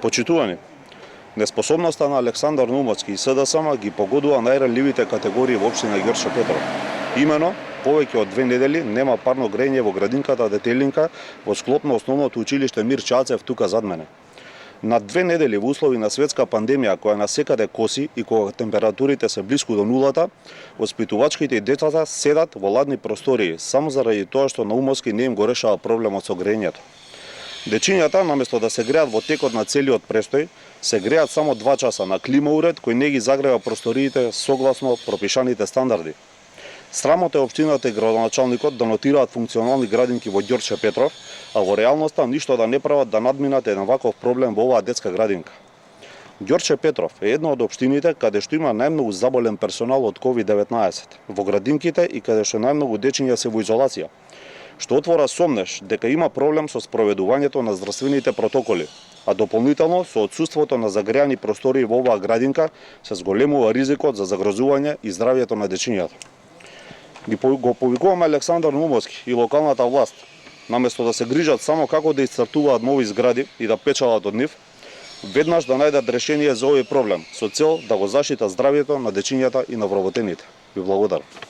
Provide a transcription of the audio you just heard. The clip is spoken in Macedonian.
Почитувани, неспособноста на Александар Наумовски и СДСМ ги погодува најранливите категории во општина Ѓорче Петров. Имено, повеќе од 2 недели нема парно грејење во градинката Детелинка во склоп на основното училиште Мир Чацев тука зад мене. На 2 недели во услови на светска пандемија која насекаде коси и кога температурите се блиску до нулата, воспитувачките и децата седат во ладни простории само заради тоа што Наумовски не им го решава проблемот со грејењето. Дечињата, наместо да се греат во текот на целиот престој, се греат само 2 часа на клима уред кој не ги загрева просториите согласно пропишаните стандарди. Срамот е општината и градоначалникот да нотираат функционални градинки во Ѓорче Петров, а во реалноста ништо да не прават да надминат еден ваков проблем во оваа детска градинка. Ѓорче Петров е една од општините каде што има најмногу заболен персонал од COVID-19 во градинките и каде што најмногу дечиња се во изолација, што отвора сомнеш дека има проблем со спроведувањето на здравствените протоколи, а дополнително со отсуството на загреани простории во оваа градинка се зголемува ризикот за загрозување и здравјето на дечињата. Го повикуваме Александар Наумовски и локалната власт, наместо да се грижат само како да исцртуваат нови згради и да печалат од нив, веднаш да најдат решение за овој проблем, со цел да го заштитат здравјето на дечињата и на вработените. Ви благодарам.